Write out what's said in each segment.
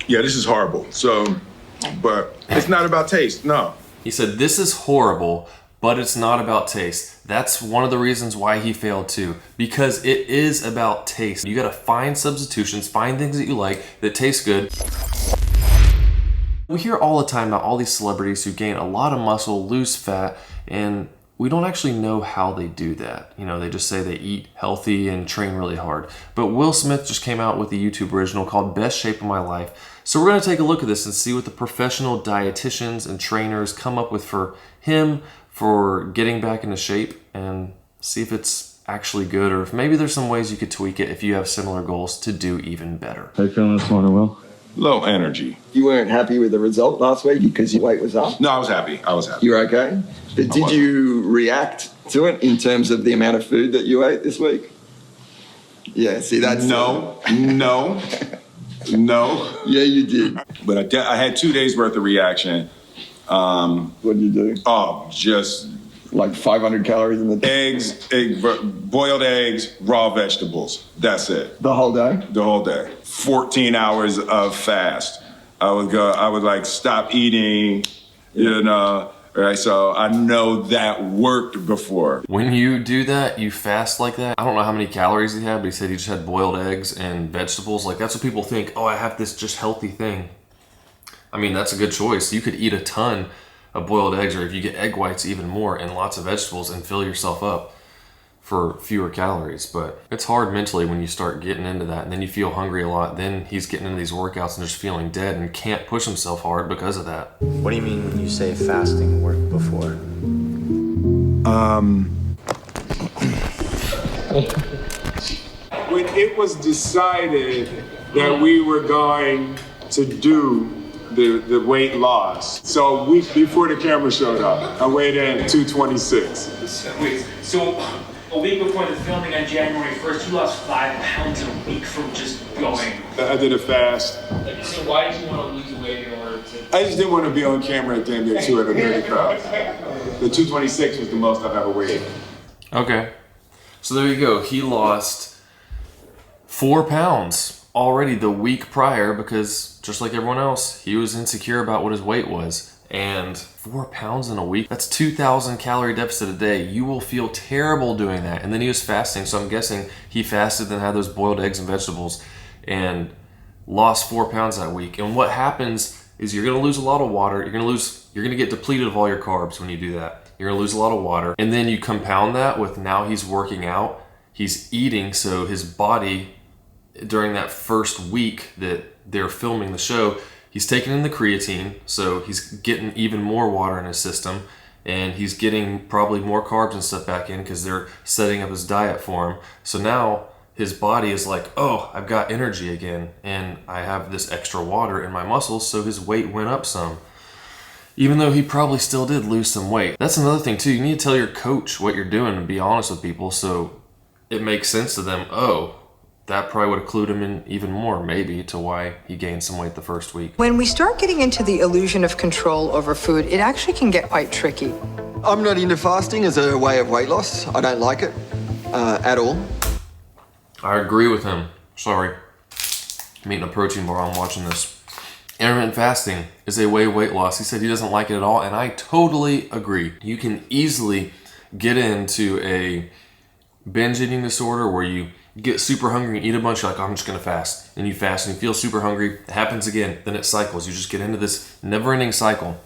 Yeah, this is horrible. So, but it's not about taste, no. He said, this is horrible, but it's not about taste. That's one of the reasons why he failed too, because it is about taste. You gotta find substitutions, find things that you like that taste good. We hear all the time about all these celebrities who gain a lot of muscle, lose fat, and we don't actually know how they do that. You know, they just say they eat healthy and train really hard. But Will Smith just came out with a YouTube original called Best Shape of My Life. So we're gonna take a look at this and see what the professional dietitians and trainers come up with for him for getting back into shape, and see if it's actually good, or if maybe there's some ways you could tweak it if you have similar goals to do even better. How you feeling this morning, Will? Low energy. You weren't happy with the result last week because your weight was up? No, I was happy. You're okay? But did you react to it in terms of the amount of food that you ate this week? Yeah, see, that's... No. Yeah, you did. But I had 2 days worth of reaction. What did you do? Oh, just... Like 500 calories in the day? Boiled eggs, raw vegetables. That's it. The whole day? The whole day. 14 hours of fast. I would like stop eating, you know, right? So I know that worked before. When you do that, you fast like that, I don't know how many calories he had, but he said he just had boiled eggs and vegetables. Like, that's what people think, oh, I have this just healthy thing. I mean, that's a good choice. You could eat a ton of boiled eggs, or if you get egg whites, even more, and lots of vegetables, and fill yourself up for fewer calories. But it's hard mentally when you start getting into that, and then you feel hungry a lot. Then he's getting into these workouts and just feeling dead and can't push himself hard because of that. What do you mean when you say fasting worked before? When it was decided that we were going to do the weight loss, so a week before the camera showed up, I weighed in 226. Wait, so a week before the filming on January 1st, you lost 5 pounds in a week from just going. I did a fast. So why did you want to lose weight in order to... I just didn't want to be on camera at the end of 230 pounds. The 226 was the most I've ever weighed. Okay, so there you go. He lost 4 pounds already the week prior, because just like everyone else, he was insecure about what his weight was. And 4 pounds in a week, that's 2,000 calorie deficit a day. You will feel terrible doing that. And then he was fasting, so I'm guessing he fasted and had those boiled eggs and vegetables and lost 4 pounds that week. And what happens is you're gonna lose a lot of water. You're gonna get depleted of all your carbs when you do that. You're gonna lose a lot of water. And then you compound that with, now he's working out, he's eating, so his body, during that first week that they're filming the show, he's taking in the creatine, so he's getting even more water in his system, and he's getting probably more carbs and stuff back in because they're setting up his diet for him. So now his body is like, oh, I've got energy again, and I have this extra water in my muscles, so his weight went up some. Even though he probably still did lose some weight. That's another thing too, you need to tell your coach what you're doing and be honest with people so it makes sense to them. Oh, that probably would have clued him in even more, maybe, to why he gained some weight the first week. When we start getting into the illusion of control over food, it actually can get quite tricky. I'm not into fasting as a way of weight loss. I don't like it at all. I agree with him. Sorry. I'm eating a protein bar while I'm watching this. Intermittent fasting is a way of weight loss. He said he doesn't like it at all, and I totally agree. You can easily get into a binge eating disorder where you get super hungry and eat a bunch, you're like, oh, I'm just gonna fast. And you fast and you feel super hungry, it happens again, then it cycles. You just get into this never-ending cycle.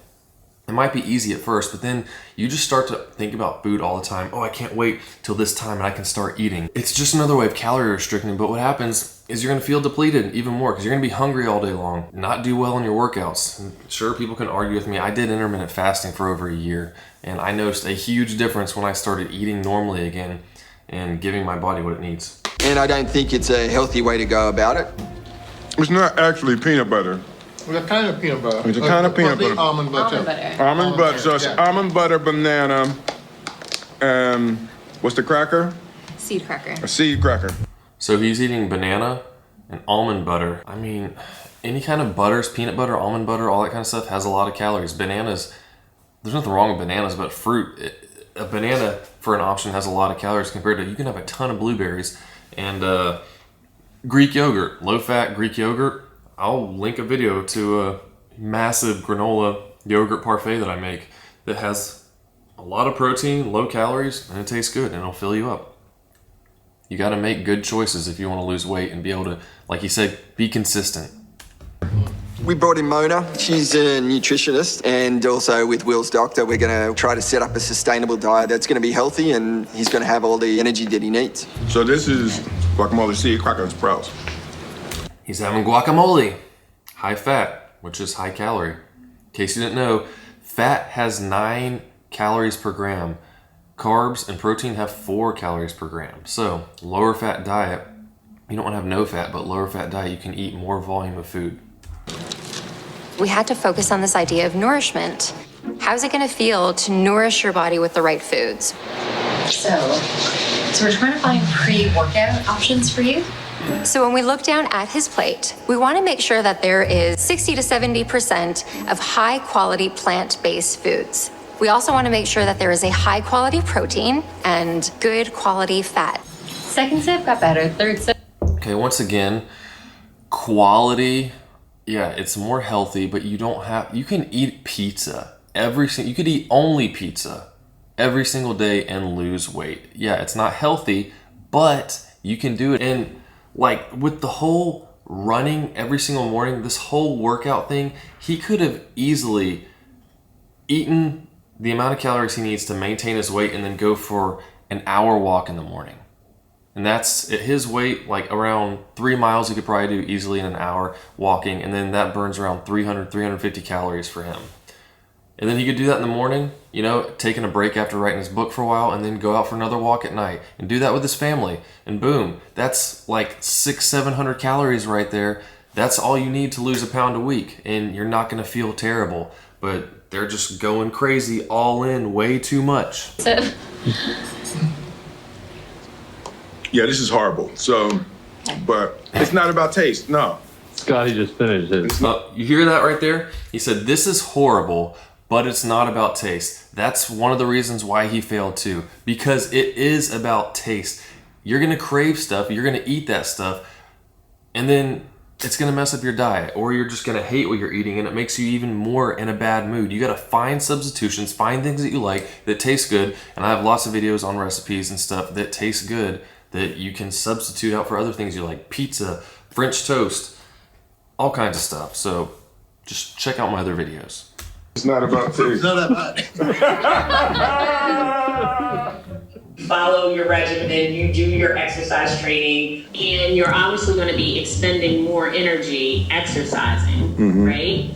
It might be easy at first, but then you just start to think about food all the time. Oh, I can't wait till this time and I can start eating. It's just another way of calorie restricting, but what happens is you're gonna feel depleted even more because you're gonna be hungry all day long, not do well in your workouts. And sure, people can argue with me. I did intermittent fasting for over a year, and I noticed a huge difference when I started eating normally again and giving my body what it needs. And I don't think it's a healthy way to go about it. It's not actually peanut butter. It's a kind of peanut butter. It's a kind of peanut butter. Almond butter. Almond butter. So it's almond butter, banana, and what's the cracker? Seed cracker. A seed cracker. So he's eating banana and almond butter. I mean, any kind of butters, peanut butter, almond butter, all that kind of stuff has a lot of calories. Bananas, there's nothing wrong with bananas, but fruit, a banana for an option has a lot of calories compared to, you can have a ton of blueberries and Greek yogurt, low-fat Greek yogurt. I'll link a video to a massive granola yogurt parfait that I make that has a lot of protein, low calories, and it tastes good, and it'll fill you up. You got to make good choices if you want to lose weight and be able to, like you said, be consistent. We brought in Mona. She's a nutritionist, and also with Will's doctor, we're going to try to set up a sustainable diet that's going to be healthy, and he's going to have all the energy that he needs. So this is guacamole seed crackers sprouts. He's having guacamole, high fat, which is high calorie. In case you didn't know, fat has 9 calories per gram. Carbs and protein have 4 calories per gram. So lower fat diet, you don't want to have no fat, but lower fat diet, you can eat more volume of food. We had to focus on this idea of nourishment. How's it going to feel to nourish your body with the right foods? So we're trying to find pre-workout options for you. So when we look down at his plate, we want to make sure that there is 60 to 70% of high quality plant-based foods. We also want to make sure that there is a high quality protein and good quality fat. Second sip got better, third sip. Okay, once again, quality, yeah, it's more healthy, but you can eat pizza you could eat only pizza every single day and lose weight. Yeah, it's not healthy, but you can do it. And like with the whole running every single morning, this whole workout thing, he could have easily eaten the amount of calories he needs to maintain his weight and then go for an hour walk in the morning. And that's at his weight, like around 3 miles he could probably do easily in an hour walking, and then that burns around 300, 350 calories for him. And then he could do that in the morning, you know, taking a break after writing his book for a while, and then go out for another walk at night and do that with his family. And boom, that's like 600-700 calories right there. That's all you need to lose a pound a week, and you're not going to feel terrible. But they're just going crazy, all in, way too much. Yeah, this is horrible. So, but it's not about taste, no. Scotty just finished it. You hear that right there? He said, this is horrible, but it's not about taste. That's one of the reasons why he failed too, because it is about taste. You're gonna crave stuff, you're gonna eat that stuff, and then it's gonna mess up your diet, or you're just gonna hate what you're eating, and it makes you even more in a bad mood. You gotta find substitutions, find things that you like, that taste good, and I have lots of videos on recipes and stuff that taste good that you can substitute out for other things you like, pizza, French toast, all kinds of stuff. So just check out my other videos. It's not about taste. It's not about Follow your regimen, you do your exercise training, and you're obviously going to be expending more energy exercising, right?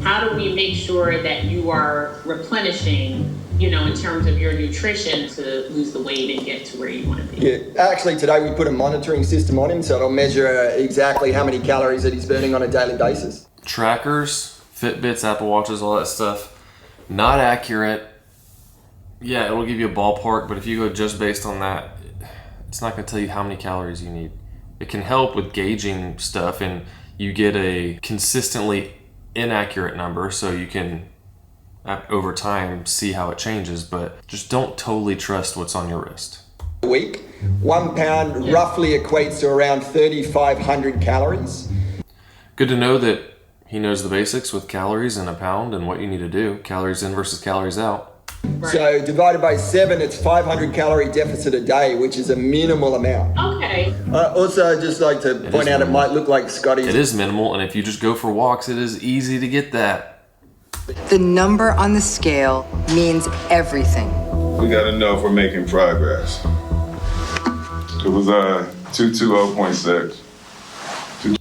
How do we make sure that you are replenishing, you know, in terms of your nutrition to lose the weight and get to where you want to be? Yeah, actually today we put a monitoring system on him, so it'll measure exactly how many calories that he's burning on a daily basis. Trackers, Fitbits, Apple Watches, all that stuff, not accurate. Yeah, it'll give you a ballpark, but if you go just based on that, it's not going to tell you how many calories you need. It can help with gauging stuff, and you get a consistently inaccurate number, so you can, over time, see how it changes, but just don't totally trust what's on your wrist. A week, 1 pound roughly equates to around 3,500 calories. Good to know that he knows the basics with calories in a pound and what you need to do, calories in versus calories out. Right. So divided by 7, it's 500 calorie deficit a day, which is a minimal amount. Okay. Also, I'd just like to point out it might look like Scotty's. It is minimal, and if you just go for walks, it is easy to get that. The number on the scale means everything. We gotta know if we're making progress. It was 220.6.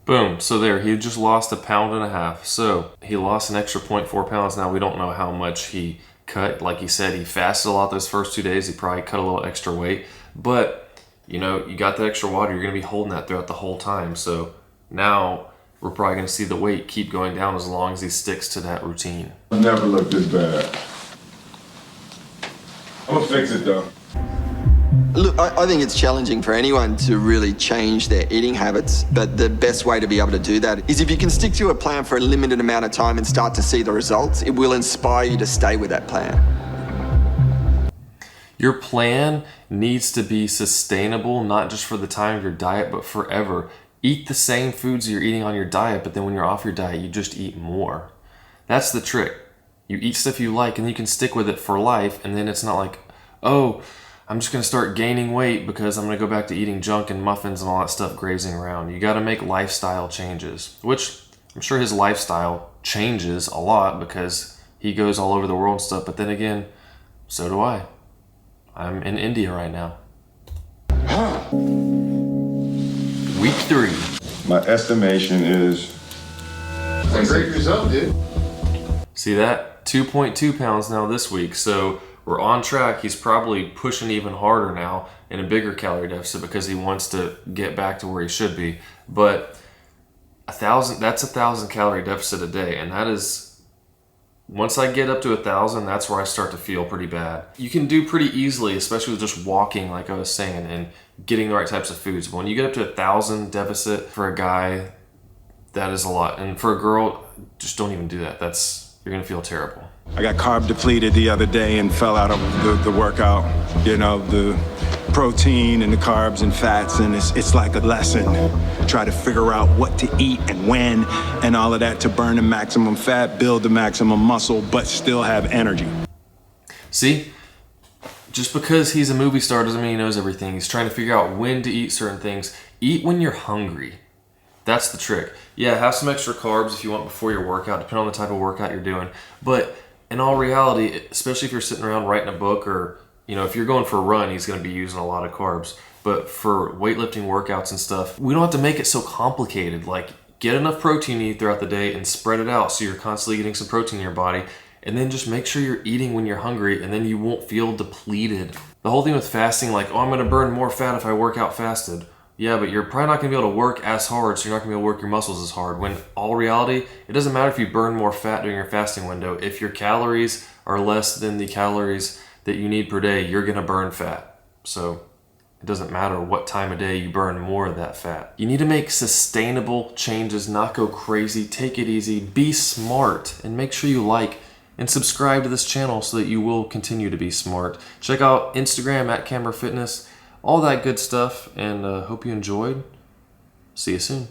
Boom, so there, he just lost 1.5 pounds. So he lost an extra 0.4 pounds. Now we don't know how much he cut. Like he said, he fasted a lot those first 2 days. He probably cut a little extra weight, but you know, you got that extra water, you're gonna be holding that throughout the whole time. So now we're probably gonna see the weight keep going down as long as he sticks to that routine. I never looked this bad. I'm gonna fix it though. Look, I think it's challenging for anyone to really change their eating habits, but the best way to be able to do that is if you can stick to a plan for a limited amount of time and start to see the results, it will inspire you to stay with that plan. Your plan needs to be sustainable, not just for the time of your diet, but forever. Eat the same foods you're eating on your diet, but then when you're off your diet, you just eat more. That's the trick. You eat stuff you like and you can stick with it for life, and then it's not like, oh, I'm just going to start gaining weight because I'm going to go back to eating junk and muffins and all that stuff grazing around. You got to make lifestyle changes, which I'm sure his lifestyle changes a lot because he goes all over the world and stuff, but then again, so do I. I'm in India right now. Week 3. My estimation is... That's a great result, dude. See that? 2.2 pounds now this week, so we're on track. He's probably pushing even harder now in a bigger calorie deficit because he wants to get back to where he should be. But that's 1,000 calorie deficit a day, and that is, once I get up to 1,000, that's where I start to feel pretty bad. You can do pretty easily, especially with just walking, like I was saying, and getting the right types of foods. But when you get up to 1,000 deficit for a guy, that is a lot. And for a girl, just don't even do that. You're gonna feel terrible. I got carb depleted the other day and fell out of the workout. You know, the protein and the carbs and fats, and it's like a lesson. Try to figure out what to eat and when and all of that to burn the maximum fat, build the maximum muscle, but still have energy. See? Just because he's a movie star doesn't mean he knows everything. He's trying to figure out when to eat certain things. Eat when you're hungry. That's the trick. Yeah, have some extra carbs if you want before your workout, depending on the type of workout you're doing. But in all reality, especially if you're sitting around writing a book, or if you're going for a run, he's going to be using a lot of carbs. But for weightlifting workouts and stuff, we don't have to make it so complicated. Like, get enough protein to eat throughout the day and spread it out so you're constantly getting some protein in your body. And then just make sure you're eating when you're hungry, and then you won't feel depleted. The whole thing with fasting, like, oh, I'm going to burn more fat if I work out fasted. Yeah, but you're probably not going to be able to work as hard, so you're not going to be able to work your muscles as hard. When all reality, it doesn't matter if you burn more fat during your fasting window. If your calories are less than the calories that you need per day, you're going to burn fat. So it doesn't matter what time of day you burn more of that fat. You need to make sustainable changes, not go crazy. Take it easy, be smart, and make sure you like and subscribe to this channel so that you will continue to be smart. Check out Instagram at Camber Fitness, all that good stuff, and hope you enjoyed. See you soon.